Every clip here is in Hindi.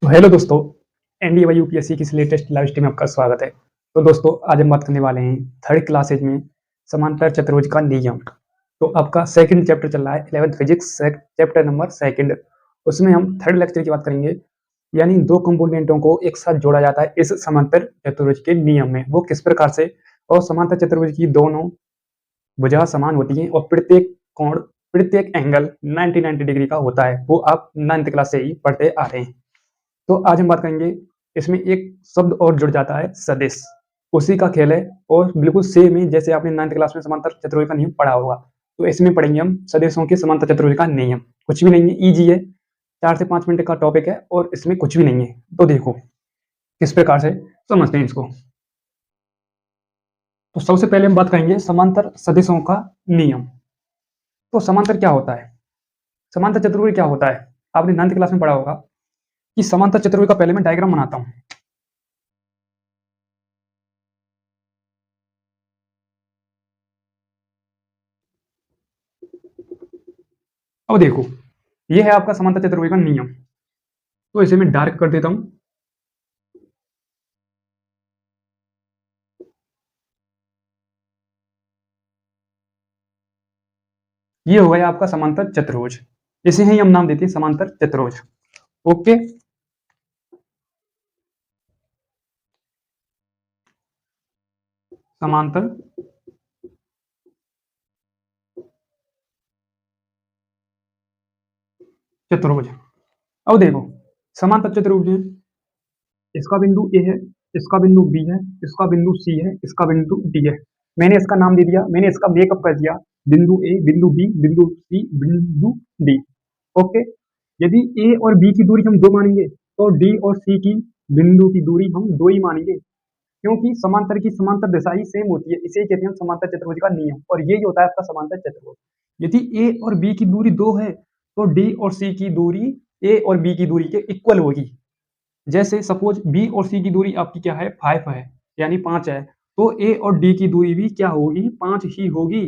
तो हेलो दोस्तों, एनडीए यूपीएससी की इस लेटेस्ट लाइव स्ट्रीम में आपका स्वागत है। तो दोस्तों आज हम बात करने वाले हैं थर्ड क्लासेज में समांतर चतुर्भुज का नियम। तो आपका सेकंड चैप्टर चल रहा है 11th physics chapter number second. उसमें हम थर्ड लेक्चर की बात करेंगे, यानी दो कंपोनेंटों को एक साथ जोड़ा जाता है इस समांतर चतुर्भुज के नियम में, वो किस प्रकार से। और समांतर चतुर्भुज की दोनों भुजा समान होती है और प्रत्येक एंगल 90 डिग्री का होता है, वो आप 9th क्लास से ही पढ़ते आ रहे हैं। तो आज हम बात करेंगे, इसमें एक शब्द और जुड़ जाता है, सदिश। उसी का खेल है और बिल्कुल सेम है जैसे आपने 9th क्लास में समांतर चतुर्भुज का नियम पढ़ा होगा। तो इसमें पढ़ेंगे हम सदिशों के समांतर चतुर्भुज का नियम। कुछ भी नहीं है, इजी है, 4 से 5 मिनट का टॉपिक है और इसमें कुछ भी नहीं है। तो देखो किस प्रकार से समझते हैं इसको। तो सबसे पहले हम बात करेंगे समांतर सदिशों का नियम। तो समांतर क्या होता है, समांतर चतुर्भुज क्या होता है, आपने 9th क्लास में पढ़ा होगा कि समांतर चतुर्भुज का पहले मैं डायग्राम बनाता हूं। अब देखो, ये है आपका समांतर चतुर्भुज का नियम। तो इसे मैं डार्क कर देता हूं। ये हो गया आपका समांतर चतुर्भुज, इसे ही हम नाम देते हैं समांतर चतुर्भुज। ओके, समांतर चतुर्भुज। अब देखो, समांतर चतुर्भुज है, इसका बिंदु ए है, इसका बिंदु बी है, इसका बिंदु सी है, इसका बिंदु डी है। मैंने इसका नाम दे दिया, मैंने इसका मेकअप कर दिया, बिंदु ए, बिंदु बी, बिंदु सी, बिंदु डी। ओके, यदि ए और बी की दूरी हम 2 मानेंगे तो डी और सी की बिंदु की दूरी हम 2 ही मानेंगे, क्योंकि समांतर की समांतर दिशा ही सेम होती है। इसे कहते हैं हम समांतर चतुर्भुज का नियम, और यही होता है आपका समांतर चतुर्भुज। यदि ए और बी की दूरी 2 है तो डी और सी की दूरी ए और बी की दूरी के इक्वल होगी। जैसे सपोज बी और सी की दूरी आपकी क्या है, 5 है, यानी 5 है, तो ए और डी की दूरी भी क्या होगी, 5 ही होगी।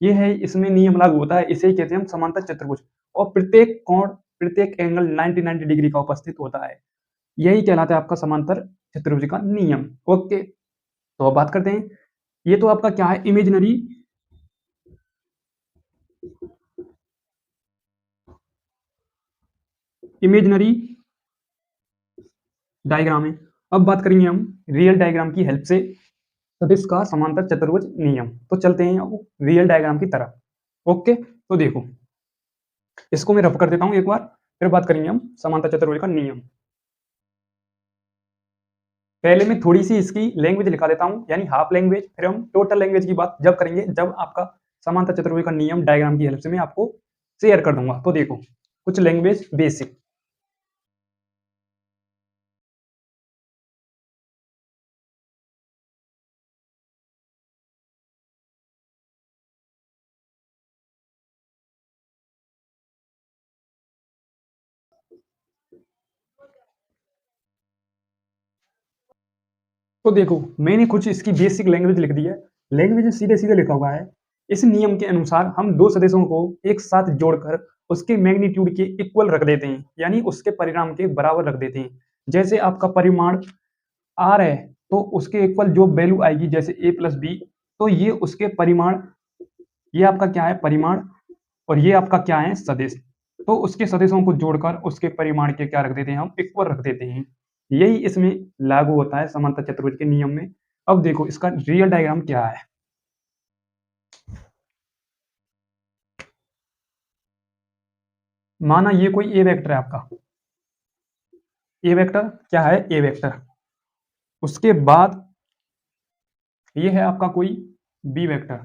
ये है, इसमें नियम लागू होता है, इसे ही कहते हैं हम समांतर चतुर्भुज। और प्रत्येक एंगल 90 डिग्री का उपस्थित होता है, यही कहलाता है आपका समांतर चतुर्भुज का नियम। ओके, तो अब बात करते हैं, ये तो आपका क्या है, इमेजनरी डायग्राम है। अब बात करेंगे हम रियल डायग्राम की हेल्प से सदिश का समांतर चतुर्भुज नियम। तो चलते हैं अब रियल डायग्राम की तरफ। ओके, तो देखो, इसको मैं रफ कर देता हूं एक बार, फिर बात करेंगे हम समांतर चतुर्भुज का नियम। पहले मैं थोड़ी सी इसकी लैंग्वेज लिखा देता हूं, यानी हाफ लैंग्वेज, फिर हम टोटल लैंग्वेज की बात जब करेंगे, जब आपका समांतर चतुर्भुज का नियम डायग्राम की हेल्प से मैं आपको शेयर कर दूंगा। तो देखो, कुछ लैंग्वेज बेसिक। तो देखो, मैंने कुछ इसकी बेसिक लैंग्वेज लिख दी है। लैंग्वेज सीधे सीधे लिखा हुआ है, इस नियम के अनुसार हम दो सदिशों को एक साथ जोड़कर उसके मैग्नीट्यूड के इक्वल रख देते हैं, यानी उसके परिमाण के बराबर रख देते हैं। जैसे आपका परिमाण आर है, तो उसके इक्वल जो वैल्यू आएगी, जैसे ए प्लस बी, तो ये उसके परिमाण, ये आपका क्या है, परिमाण, और ये आपका क्या है, सदिश। तो उसके सदिशों को जोड़कर उसके परिमाण के क्या रख देते हैं, हम इक्वल रख देते हैं। यही इसमें लागू होता है समांतर चतुर्भुज के नियम में। अब देखो इसका रियल डायग्राम क्या है। माना ये कोई ए वेक्टर है आपका, ए वेक्टर क्या है, ए वेक्टर। उसके बाद ये है आपका कोई बी वेक्टर,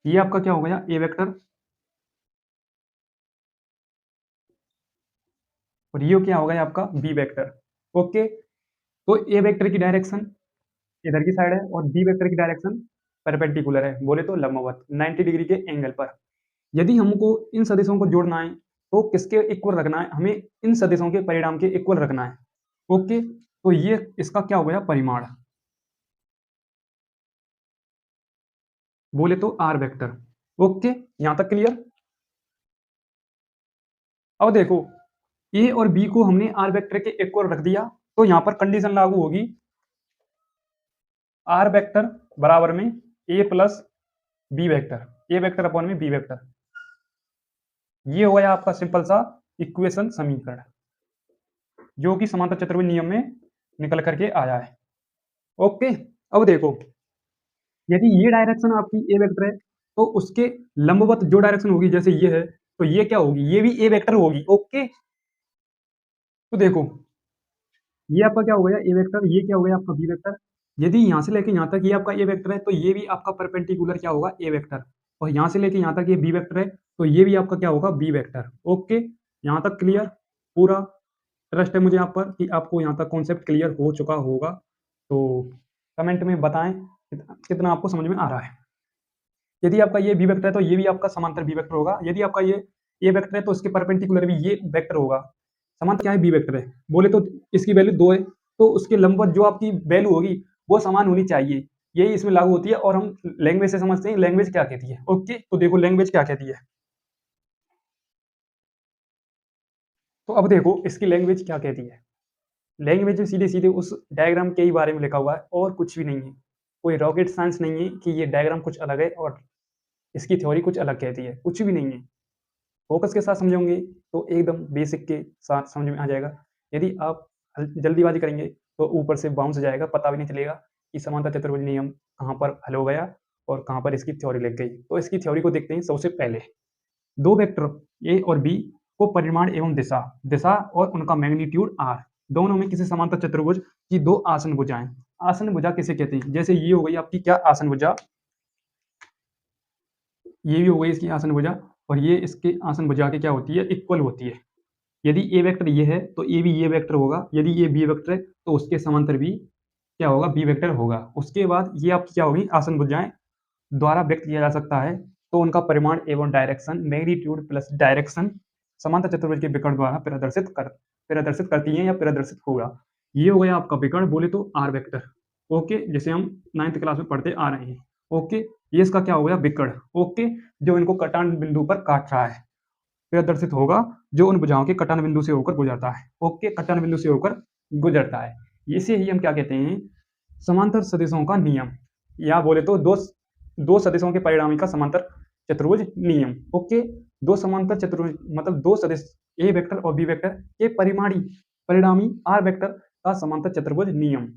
ये आपका क्या हो गया, ए वेक्टर। और ये क्या हो गया आपका, बी वेक्टर। ओके, तो ए वेक्टर की डायरेक्शन इधर की साइड है और बी वेक्टर की डायरेक्शन परपेंडिकुलर है, बोले तो लंबवत 90 डिग्री के एंगल पर। यदि हमको इन सदिशों को जोड़ना है तो किसके इक्वल रखना है, हमें इन सदिशों के परिणाम के इक्वल रखना है। ओके, तो ये इसका क्या हो गया, परिमाण, बोले तो आर वेक्टर। ओके, यहां तक क्लियर। अब देखो, ए और बी को हमने आर वेक्टर के इक्वल रख दिया, तो यहाँ पर कंडीशन लागू होगी, आर वेक्टर बराबर में ए प्लस बी वेक्टर, ए वेक्टर अपॉन में बी वेक्टर। ये हो गया आपका सिंपल सा इक्वेशन समीकरण, जो कि समांतर चतुर्भुज नियम में निकल करके आया है। ओके, अब देखो, यदि ये डायरेक्शन आपकी ए वेक्टर है, तो उसके लंबवत जो डायरेक्शन होगी, जैसे ये है, तो ये क्या होगी, ये भी ए वेक्टर होगी। ओके, तो देखो, ये आपका क्या हो गया ए वेक्टर, ये क्या हो गया आपका बी वेक्टर। यदि यहाँ से लेके यहाँ तक ये आपका ए वेक्टर है, तो ये भी आपका परपेंडिकुलर क्या होगा, ए वेक्टर। और यहाँ से लेके यहाँ तक ये बी वेक्टर है, तो ये भी आपका क्या होगा, बी वेक्टर। ओके, यहाँ तक क्लियर, पूरा ट्रस्ट है मुझे यहाँ पर कि आपको यहाँ तक कॉन्सेप्ट क्लियर हो चुका होगा। तो कमेंट में बताएं कितना आपको समझ में आ रहा है। यदि आपका ये बी वेक्टर है, तो ये भी आपका समांतर बी वेक्टर होगा। यदि आपका ये ए वेक्टर है, तो इसके परपेंडिकुलर भी ये वेक्टर होगा। समांतर क्या है, बी वेक्टर है, बोले तो इसकी वैल्यू 2 है, तो उसके लंबवत जो आपकी वैल्यू होगी वो समान होनी चाहिए, यही इसमें लागू होती है। और हम लैंग्वेज से समझते हैं लैंग्वेज क्या कहती है। ओके, तो देखो लैंग्वेज क्या कहती है। तो अब देखो इसकी लैंग्वेज क्या कहती है। लैंग्वेज में सीधे सीधे उस डायग्राम के ही बारे में लिखा हुआ है, और कुछ भी नहीं है। कोई रॉकेट साइंस नहीं है कि ये डायग्राम कुछ अलग है और इसकी थ्योरी कुछ अलग कहती है, कुछ भी नहीं है। फोकस के साथ समझोगे तो एकदम बेसिक के साथ समझ में आ जाएगा। यदि आप जल्दीबाजी करेंगे तो ऊपर से बाउंस जाएगा, पता भी नहीं चलेगा कि समांतर चतुर्भुज नियम कहाँ पर हल हो गया और कहाँ पर इसकी थ्योरी लग गई। तो इसकी थ्योरी को देखते हैं। सबसे पहले दो वेक्टर ए और बी को परिमाण एवं दिशा दिशा और उनका मैग्नीट्यूड आर, दोनों में किसी समांतर चतुर्भुज की दो आसन भुजाएं। आसन भुजा किसे कहते हैं, जैसे ये हो गई आपकी क्या आसन भुजा, ये भी हो गई इसकी आसन भुजा, और ये इसके आसन भुजा के क्या होती है, इक्वल होती है। यदि ए वेक्टर ये है, तो ए भी ये वेक्टर होगा। यदि ये बी वेक्टर है, तो उसके समांतर भी क्या होगा, बी वेक्टर होगा। उसके बाद ये आपकी क्या होगी, आसन भुजाएं द्वारा व्यक्त किया जा सकता है, तो उनका परिमाण एवं डायरेक्शन, मैग्नीट्यूड प्लस डायरेक्शन समांतर चतुर्भुज के विकर्ण द्वारा प्रदर्शित करती है या प्रदर्शित होगा। ये हो गया आपका विकर्ण, बोले तो आर वेक्टर। ओके, जैसे हम 9th क्लास में पढ़ते आ रहे हैं। ओके, ये इसका क्या हो गया, विकर्ण। ओके, जो इनको कटान बिंदु पर काट रहा है, प्रदर्शित होगा, जो उन भुजाओं के कटान बिंदु से होकर गुजरता है। ओके, कटान बिंदु से होकर गुजरता है। इसे ही हम क्या कहते हैं, समांतर सदिशों का नियम, या बोले तो दो सदिशों के परिणामी का समांतर चतुर्भुज नियम। ओके, दो समांतर चतुर्भुज मतलब दो सदिश ए वेक्टर और बी वेक्टर के परिणामी आर वेक्टर का समांतर चतुर्भुज नियम,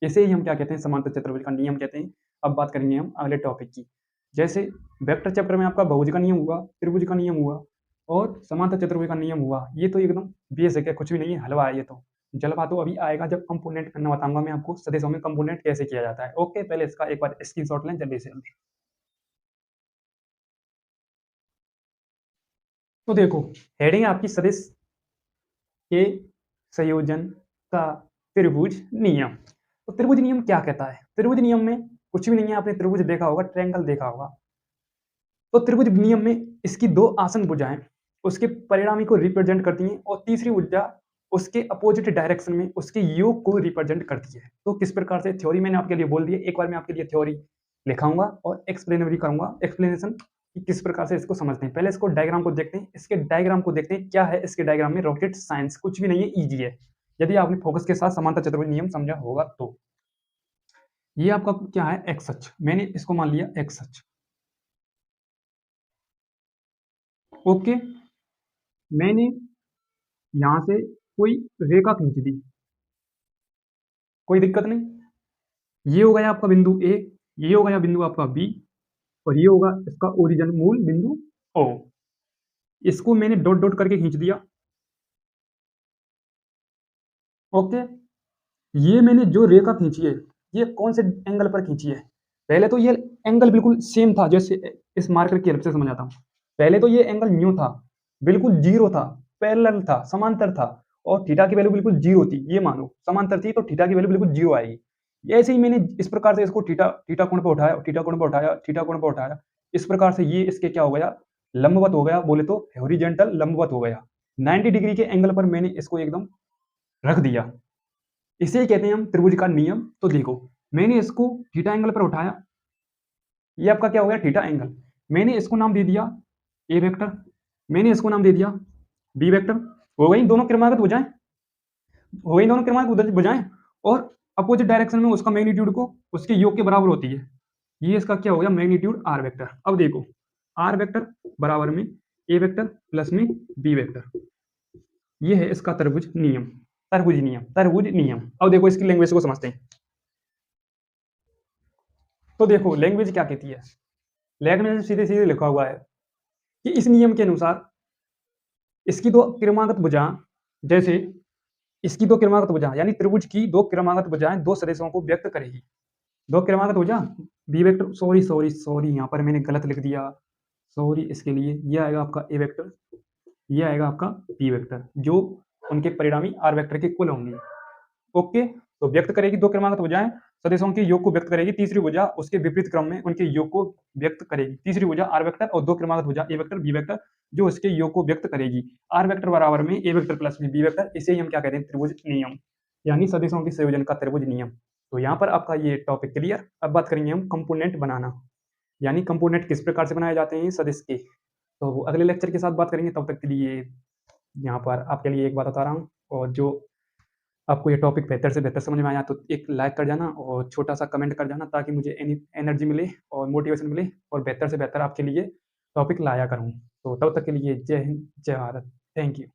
इसे ही हम क्या कहते हैं, समांतर चतुर्भुज का नियम कहते हैं। अब बात करेंगे हम अगले टॉपिक की। जैसे वेक्टर चैप्टर में आपका बहुभुज का नियम हुआ, त्रिभुज का नियम हुआ और समांतर चतुर्भुज का नियम हुआ। ये तो एकदम बेसिक है, कुछ भी नहीं है, हलवा है ये तो। जलवा तो अभी आएगा जब कंपोनेंट करना बताऊंगा मैं आपको, सदिशों में कंपोनेंट कैसे किया जाता है। ओके, पहले इसका एक बार स्क्रीनशॉट लें जल्दी से जल्दी। तो देखो, हेडिंग आपकी सदिश के संयोजन का त्रिभुज नियम। तो त्रिभुज नियम क्या कहता है, त्रिभुज नियम में कुछ भी नहीं है। आपने त्रिभुज देखा होगा, ट्रायंगल देखा होगा। तो त्रिभुज नियम में इसकी दो आसन भुजाएं उसके परिणामी को रिप्रेजेंट करती हैं, और तीसरी भुजा उसके अपोजिट डायरेक्शन में उसके योग को रिप्रेजेंट करती है। तो किस प्रकार से, थ्योरी मैंने आपके लिए बोल दी है, एक बार मैं आपके लिए थ्योरी लिखाऊंगा और एक्सप्लेन भी करूंगा, एक्सप्लेनेशन कि किस प्रकार से इसको समझते हैं। पहले इसको डायग्राम को देखते हैं, इसके डायग्राम को देखते हैं क्या है इसके डायग्राम में। रॉकेट साइंस कुछ भी नहीं है, ईजी है, यदि आपने फोकस के साथ समांतर चतुर्भुज नियम समझा होगा तो। ये आपका क्या है, एक्स अक्ष, मैंने इसको मान लिया एक्स अक्ष। ओके, मैंने यहां से कोई रेखा खींच दी, कोई दिक्कत नहीं। ये हो गया आपका बिंदु ए, ये हो गया बिंदु आपका बी, और ये होगा इसका ओरिजिन, मूल बिंदु ओ। इसको मैंने डॉट डॉट करके खींच दिया। ओके, ये मैंने जो रेखा खींची है, ये कौन से एंगल पर खींची है। पहले तो ये एंगल बिल्कुल सेम था, जैसे इस मार्कर की हेल्प से समझाता हूं। पहले तो ये एंगल न्यू था, बिल्कुल जीरो था, पैरेलल था, समांतर था, और थीटा की वैल्यू बिल्कुल जीरो थी। ये मानो समांतर थी तो थीटा की वैल्यू बिल्कुल जीरो आएगी। ऐसे ही मैंने इस प्रकार से इसको थीटा थीटा कोण पर उठाया, थीटा कोण पर उठाया, थीटा कोण पर उठाया। इस प्रकार से ये इसके क्या हो गया, लंबवत हो गया, बोले तो हॉरिजॉन्टल लंबवत हो गया। 90 डिग्री के एंगल पर मैंने इसको एकदम रख दिया। इसे ही कहते हैं हम त्रिभुज का नियम। तो देखो, मैंने इसको थीटा एंगल पर उठाया, ये आपका क्या हो गया, थीटा एंगल। मैंने इसको नाम दे दिया ए वेक्टर, मैंने इसको नाम दे दिया बी वेक्टर। हो गई दोनों क्रमागत भुजाएं, हो गई दोनों क्रमागत भुजाएं, और अपोजिट डायरेक्शन में उसका मैग्नीट्यूड को उसके योग के बराबर होती है। ये इसका क्या हो गया, मैग्नीट्यूड आर वेक्टर। अब देखो आर वेक्टर बराबर में ए वेक्टर प्लस में बी वेक्टर, ये है इसका तरबुज नियम, तरबुज नियम, तरबुज नियम। अब देखो इसकी लैंग्वेज को समझते हैं। तो देखो लैंग्वेज क्या कहती है, लैंग्वेज में सीधे सीधे लिखा हुआ है कि इस नियम के अनुसार इसकी दो क्रमागत भुजा, जैसे इसकी दो क्रमागत भुजा यानी त्रिभुज की दो क्रमागत भुजाएं दो सदिशों को व्यक्त करेगी। दो क्रमागत भुजा B vector, sorry sorry sorry यहाँ पर मैंने गलत लिख दिया, सॉरी इसके लिए। ये आएगा आपका ए वेक्टर, ये आएगा आपका बी वेक्टर, जो उनके परिणामी आर वेक्टर के कुल होंगे। ओके, तो व्यक्त करेगी दो क्रमागत भुजाएं सदिशों के योग को व्यक्त करेगी, तीसरी भुजा उसके विपरीत क्रम में उनके योग को व्यक्त करेगी। तीसरी भुजा आर वेक्टर और दो क्रमागत भुजा ए वेक्टर बी वेक्टर जो उसके योग को व्यक्त करेगी। आर वेक्टर बराबर में ए वेक्टर प्लस बी वेक्टर, इसे ही हम क्या कहते हैं, त्रिभुज नियम, यानी सदिशों के संयोजन का त्रिभुज नियम। तो यहाँ पर आपका ये टॉपिक क्लियर। अब बात करेंगे हम कंपोनेंट बनाना, यानी कंपोनेंट किस प्रकार से बनाए जाते हैं सदिश के, तो अगले लेक्चर के साथ बात करेंगे। तब तक के लिए यहाँ पर आपके लिए एक बात बता रहा हूँ, और जो आपको ये टॉपिक बेहतर से बेहतर समझ में आया तो एक लाइक कर जाना और छोटा सा कमेंट कर जाना, ताकि मुझे एनर्जी मिले और मोटिवेशन मिले और बेहतर से बेहतर आपके लिए टॉपिक लाया करूँ। तो तब तक के लिए जय हिंद, जय भारत, थैंक यू।